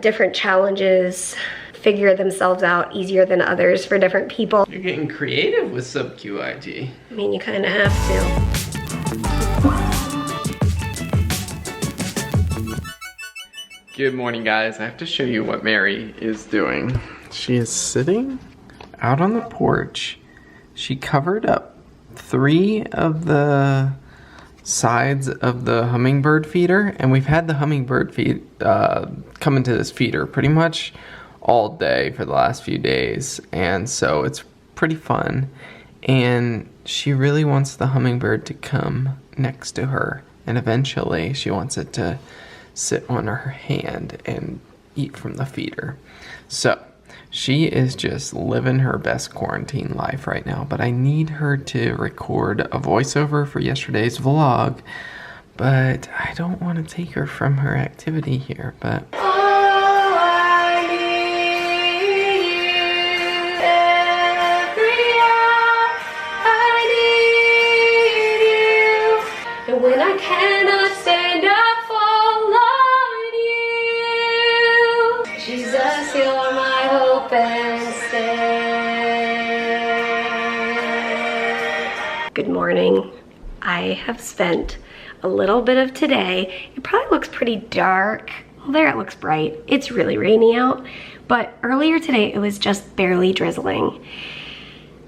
different challenges figure themselves out easier than others for different people. You're getting creative with sub-QIT. I mean, you kind of have to. Good morning, guys. I have to show you what Mary is doing. She is sitting out on the porch. She covered up 3 of the sides of the Hummingbird feeder, and we've had the Hummingbird come into this feeder pretty much all day for the last few days, and so it's pretty fun. And she really wants the Hummingbird to come next to her, and eventually she wants it to sit on her hand and eat from the feeder. So she is just living her best quarantine life right now, but I need her to record a voiceover for yesterday's vlog, but I don't want to take her from her activity here. But when I cannot stand up, fall on you. Jesus, you're my hope and stay. Good morning. I have spent a little bit of today. It probably looks pretty dark. Well, there it looks bright. It's really rainy out. But earlier today, it was just barely drizzling.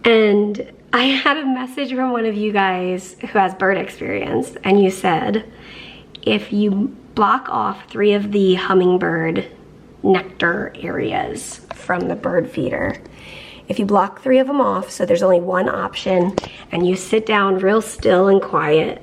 And I had a message from one of you guys who has bird experience, and you said, if you block off 3 of the hummingbird nectar areas from the bird feeder, if you block 3 of them off, so there's only 1 option, and you sit down real still and quiet,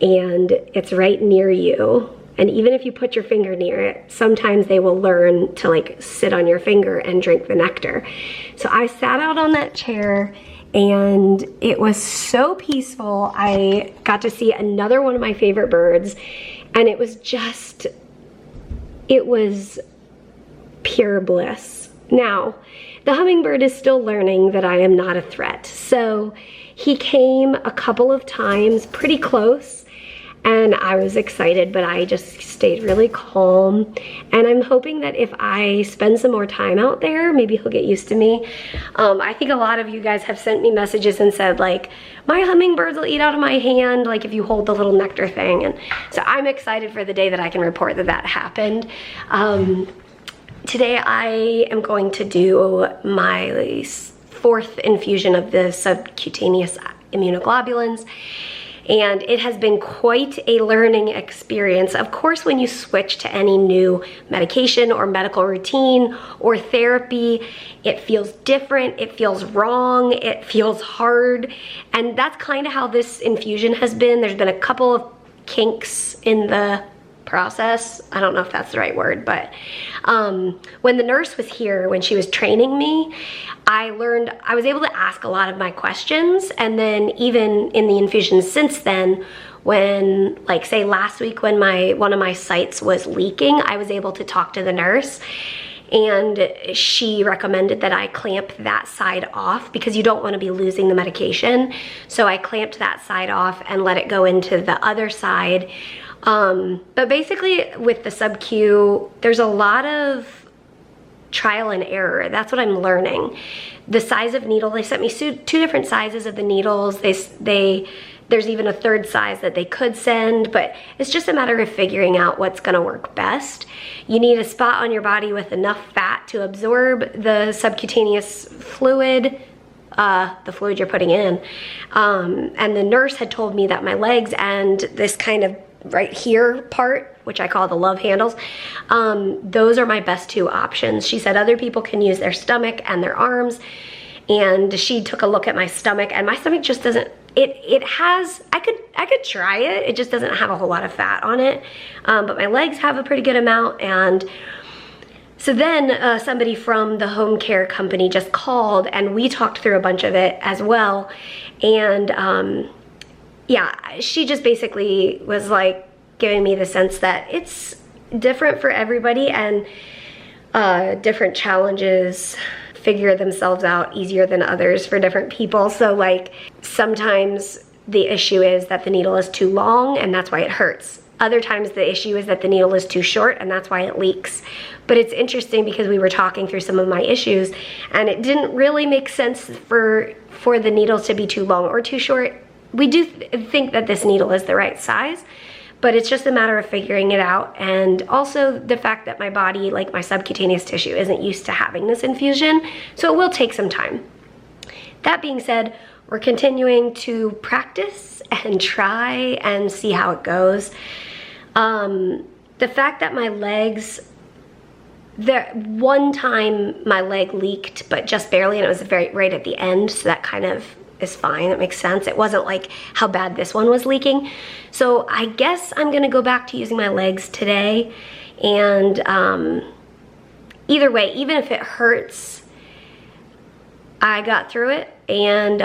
and it's right near you, and even if you put your finger near it, sometimes they will learn to like sit on your finger and drink the nectar. So I sat out on that chair, and it was so peaceful. I got to see another one of my favorite birds, and it was pure bliss. Now, the hummingbird is still learning that I am not a threat. So he came a couple of times pretty close, and I was excited, but I just stayed really calm. And I'm hoping that if I spend some more time out there, maybe he'll get used to me. I think a lot of you guys have sent me messages and said like, my hummingbirds will eat out of my hand, like if you hold the little nectar thing. And so I'm excited for the day that I can report that that happened. Today I am going to do my 4th infusion of the subcutaneous immunoglobulins. And it has been quite a learning experience. Of course, when you switch to any new medication or medical routine or therapy, it feels different, it feels wrong, it feels hard. And that's kind of how this infusion has been. There's been a couple of kinks in the process. I don't know if that's the right word, but when the nurse was here, when she was training me, I was able to ask a lot of my questions. And then even in the infusion since then, when like say last week when one of my sites was leaking, I was able to talk to the nurse, and she recommended that I clamp that side off because you don't want to be losing the medication. So I clamped that side off and let it go into the other side. But basically with the sub-Q, there's a lot of trial and error. That's what I'm learning. The size of needle, they sent me 2 different sizes of the needles. There's even a 3rd size that they could send, but it's just a matter of figuring out what's gonna work best. You need a spot on your body with enough fat to absorb the subcutaneous fluid, the fluid you're putting in. And the nurse had told me that my legs and this kind of right here part, which I call the love handles, those are my best 2 options. She said other people can use their stomach and their arms, and she took a look at my stomach, and my stomach just doesn't, it has, I could try it, it just doesn't have a whole lot of fat on it, but my legs have a pretty good amount. And so then somebody from the home care company just called, and we talked through a bunch of it as well. And yeah, she just basically was like giving me the sense that it's different for everybody, and different challenges figure themselves out easier than others for different people. So like sometimes the issue is that the needle is too long and that's why it hurts. Other times the issue is that the needle is too short and that's why it leaks. But it's interesting because we were talking through some of my issues and it didn't really make sense for the needles to be too long or too short. We do think that this needle is the right size, but it's just a matter of figuring it out. And also the fact that my body, like my subcutaneous tissue, isn't used to having this infusion, so it will take some time. That being said, we're continuing to practice and try and see how it goes. The fact that my legs, one time my leg leaked, but just barely, and it was right at the end, so that kind of is fine. That makes sense. It wasn't like how bad this one was leaking. So I guess I'm gonna go back to using my legs today. And either way, even if it hurts, I got through it, and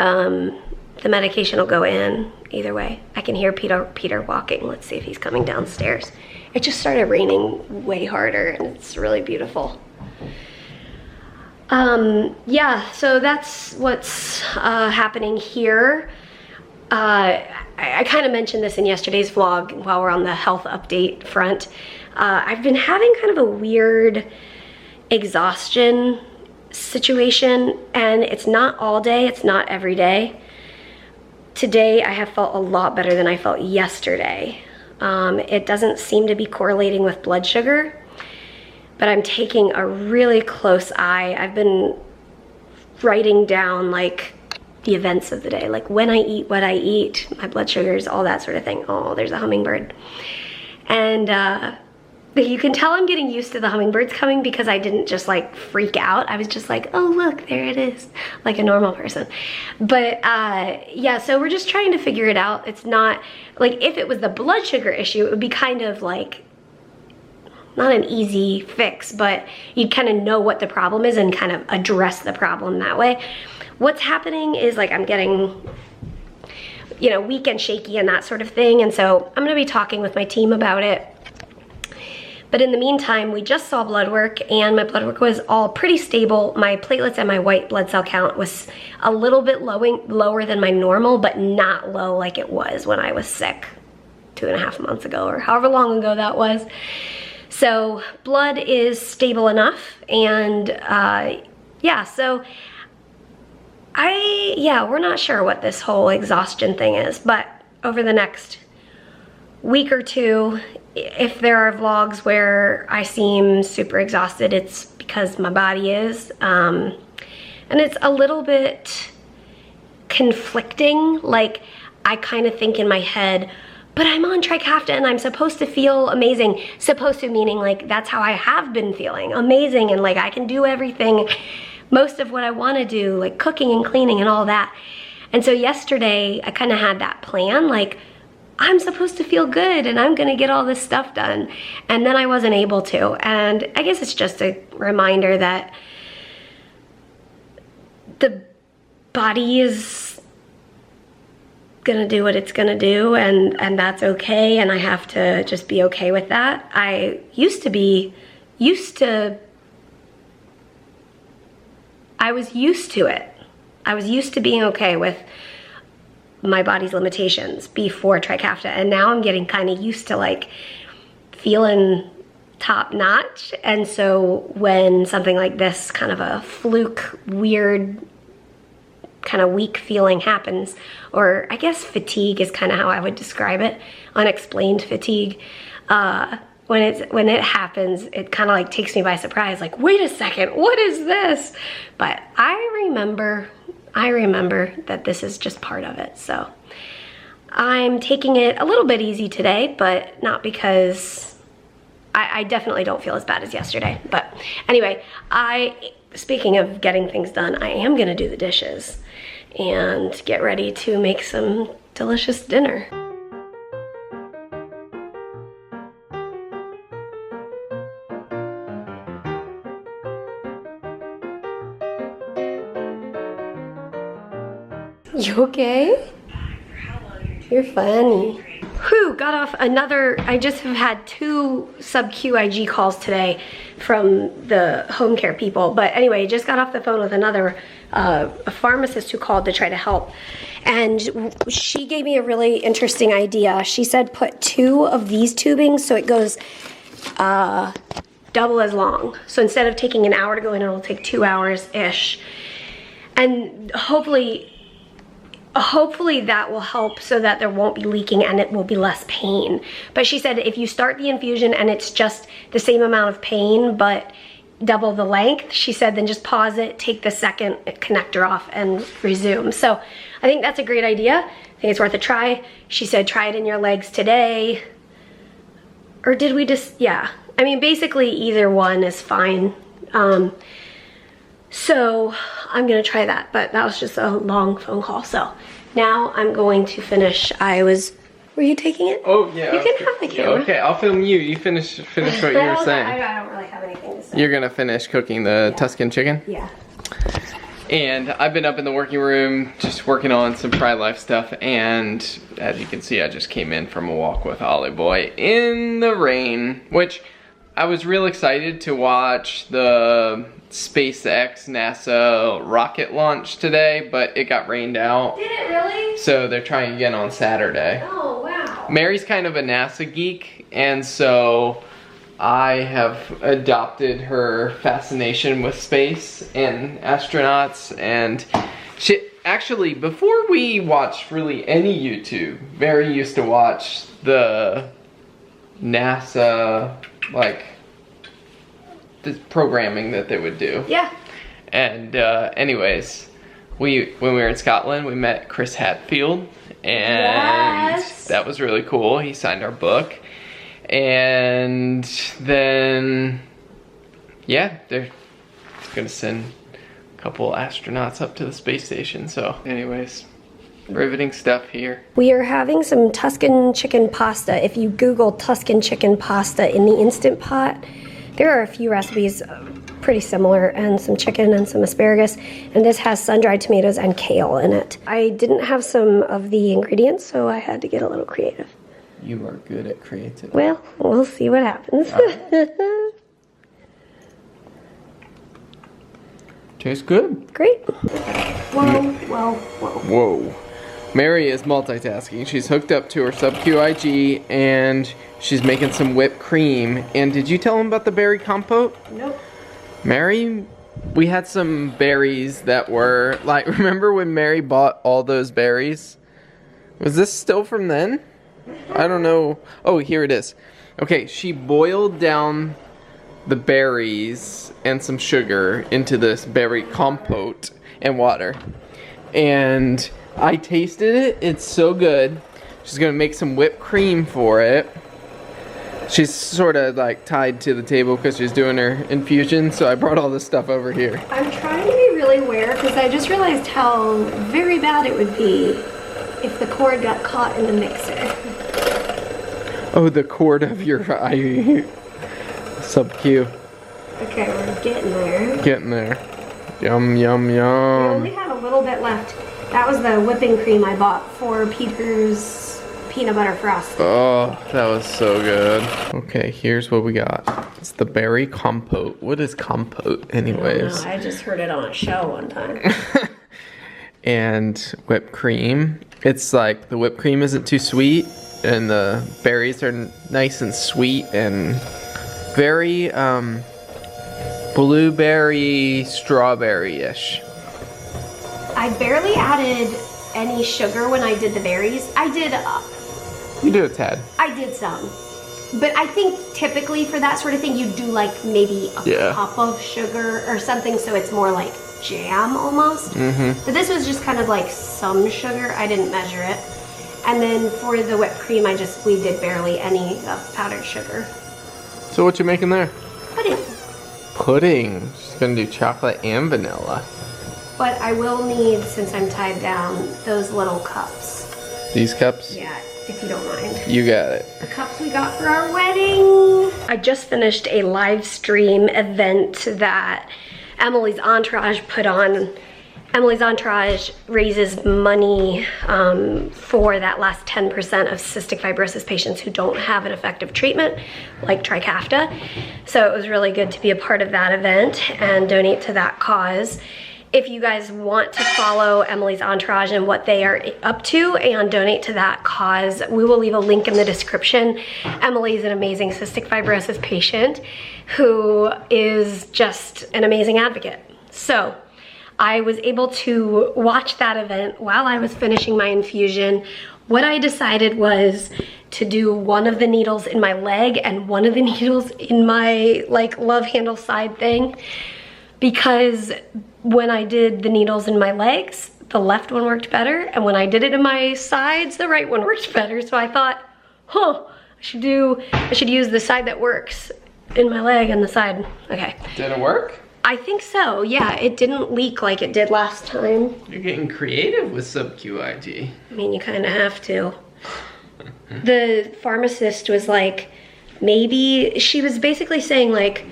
the medication will go in either way. I can hear Peter walking. Let's see if he's coming downstairs. It just started raining way harder and it's really beautiful. Yeah, so that's what's happening here. I kind of mentioned this in yesterday's vlog while we're on the health update front. I've been having kind of a weird exhaustion situation, and it's not all day, it's not every day. Today I have felt a lot better than I felt yesterday. It doesn't seem to be correlating with blood sugar, but I'm taking a really close eye. I've been writing down like the events of the day, like when I eat, what I eat, my blood sugars, all that sort of thing. Oh, there's a hummingbird. And you can tell I'm getting used to the hummingbirds coming because I didn't just like freak out. I was just like, oh look, there it is, like a normal person. But yeah, so we're just trying to figure it out. It's not, like if it was the blood sugar issue, it would be kind of like, not an easy fix, but you'd kind of know what the problem is and kind of address the problem that way. What's happening is like I'm getting, you know, weak and shaky and that sort of thing. And so I'm gonna be talking with my team about it. But in the meantime, we just saw blood work and my blood work was all pretty stable. My platelets and my white blood cell count was a little bit lower than my normal, but not low like it was when I was sick 2.5 months ago or however long ago that was. So blood is stable enough, and yeah, so we're not sure what this whole exhaustion thing is, but over the next week or two, if there are vlogs where I seem super exhausted, it's because my body is, and it's a little bit conflicting. Like I kind of think in my head, but I'm on Trikafta and I'm supposed to feel amazing. Supposed to meaning like that's how I have been feeling, amazing, and like I can do everything, most of what I want to do, like cooking and cleaning and all that. And so yesterday I kind of had that plan, like I'm supposed to feel good and I'm gonna get all this stuff done. And then I wasn't able to. And I guess it's just a reminder that the body is gonna do what it's gonna do, and that's okay, and I have to just be okay with that. I used to be used to it. I was used to being okay with my body's limitations before Trikafta, and now I'm getting kind of used to like feeling top notch. And so when something like this, kind of a fluke, weird, kind of weak feeling happens, or I guess fatigue is kind of how I would describe it, unexplained fatigue, when it happens, it kind of like takes me by surprise, like wait a second, what is this? But I remember that this is just part of it. So I'm taking it a little bit easy today, but not because I definitely don't feel as bad as yesterday. But anyway, speaking of getting things done, I am gonna do the dishes and get ready to make some delicious dinner. You okay? You're funny. Whew, got off another, I just have had 2 sub-Q IG calls today from the home care people. But anyway, just got off the phone with another a pharmacist who called to try to help. And she gave me a really interesting idea. She said put 2 of these tubings so it goes double as long. So instead of taking an hour to go in, it'll take 2 hours-ish. And hopefully that will help so that there won't be leaking and it will be less pain. But she said if you start the infusion and it's just the same amount of pain but double the length, she said then just pause it, take the second connector off and resume. So I think that's a great idea. I think it's worth a try. She said try it in your legs today. Or did we just, yeah. I mean basically either one is fine. So I'm gonna try that, but that was just a long phone call. So now I'm going to finish. Were you taking it? Oh yeah. You can have the camera. Okay, I'll film you. You finish what you were saying. I don't really have anything to say. You're gonna finish cooking the Tuscan chicken? Yeah. And I've been up in the working room just working on some Frey Life stuff, and as you can see I just came in from a walk with Ollie Boy in the rain, which I was real excited to watch the SpaceX NASA rocket launch today, but it got rained out. Did it really? So they're trying again on Saturday. Oh, wow. Mary's kind of a NASA geek, and so I have adopted her fascination with space and astronauts. And she actually, before we watched really any YouTube, Mary used to watch the NASA, like, the programming that they would do. Yeah. And anyways, when we were in Scotland, we met Chris Hadfield, and that was really cool. He signed our book. And then, yeah, they're gonna send a couple astronauts up to the space station. So anyways, riveting stuff here. We are having some Tuscan chicken pasta. If you Google Tuscan chicken pasta in the Instant Pot, there are a few recipes pretty similar, and some chicken and some asparagus, and this has sun-dried tomatoes and kale in it. I didn't have some of the ingredients, so I had to get a little creative. You are good at creativity. Well, we'll see what happens. Tastes good. Great. Whoa, whoa, whoa. Whoa. Mary is multitasking. She's hooked up to her sub-Q IG, and she's making some whipped cream. And did you tell him about the berry compote? Nope. Mary, we had some berries that were, like, remember when Mary bought all those berries? Was this still from then? I don't know. Oh, here it is. Okay, she boiled down the berries and some sugar into this berry compote and water. And I tasted it. It's so good. She's gonna make some whipped cream for it. She's sort of like tied to the table because she's doing her infusion, so I brought all this stuff over here. I'm trying to be really aware because I just realized how very bad it would be if the cord got caught in the mixer. Oh, the cord of your sub-Q. Okay, we're getting there. Getting there. Yum, yum, We yum. only had a little bit left. That was the whipping cream I bought for Peter's peanut butter frosting. Oh, that was so good. Okay, here's what we got. It's the berry compote. What is compote, anyways? I just heard it on a show one time. And whipped cream. It's like the whipped cream isn't too sweet, and the berries are nice and sweet and very blueberry strawberry-ish. I barely added any sugar when I did the berries. You do a tad. I did some. But I think typically for that sort of thing, you do like maybe a cup of sugar or something, so it's more like jam almost. Mm-hmm. But this was just kind of like some sugar. I didn't measure it. And then for the whipped cream, we did barely any powdered sugar. So what you making there? Pudding. Pudding. She's gonna do chocolate and vanilla. But I will need, since I'm tied down, those little cups. These cups? Yeah, if you don't mind. You got it. The cups we got for our wedding. I just finished a live stream event that Emily's Entourage put on, Emily's Entourage raises money for that last 10% of cystic fibrosis patients who don't have an effective treatment, like Trikafta. So it was really good to be a part of that event and donate to that cause. If you guys want to follow Emily's Entourage and what they are up to and donate to that cause, we will leave a link in the description. Emily is an amazing cystic fibrosis patient who is just an amazing advocate. So I was able to watch that event while I was finishing my infusion. What I decided was to do one of the needles in my leg and one of the needles in my like love handle side thing, because when I did the needles in my legs, the left one worked better, and when I did it in my sides, the right one worked better. So I thought, I should use the side that works in my leg and the side. Okay. Did it work? I think so, yeah. It didn't leak like it did last time. You're getting creative with sub-QIG. I mean, you kind of have to. The pharmacist was like, maybe, she was basically saying like,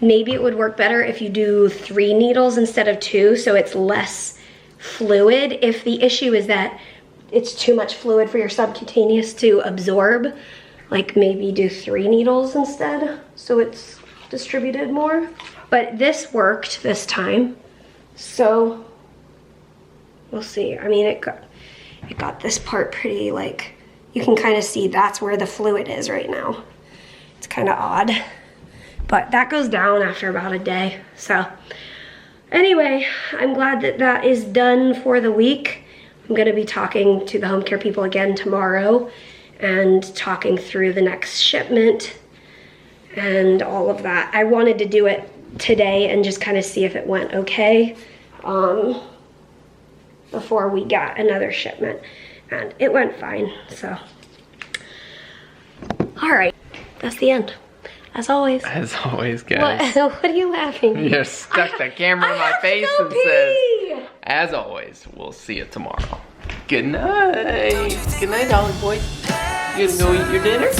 maybe it would work better if you do 3 needles instead of 2, so it's less fluid. If the issue is that it's too much fluid for your subcutaneous to absorb, like maybe do 3 needles instead, so it's distributed more. But this worked this time, so we'll see. I mean, it got this part pretty, like, you can kind of see that's where the fluid is right now. It's kind of odd, but that goes down after about a day. So anyway, I'm glad that that is done for the week. I'm gonna be talking to the home care people again tomorrow and talking through the next shipment and all of that. I wanted to do it today and just kind of see if it went okay before we got another shipment, and it went fine. So all right, that's the end. As always, guys. What are you laughing? You just stuck the camera in my face and says, as always, we'll see you tomorrow. Good night. Good night, Dolly boy. You gonna go eat your dinner?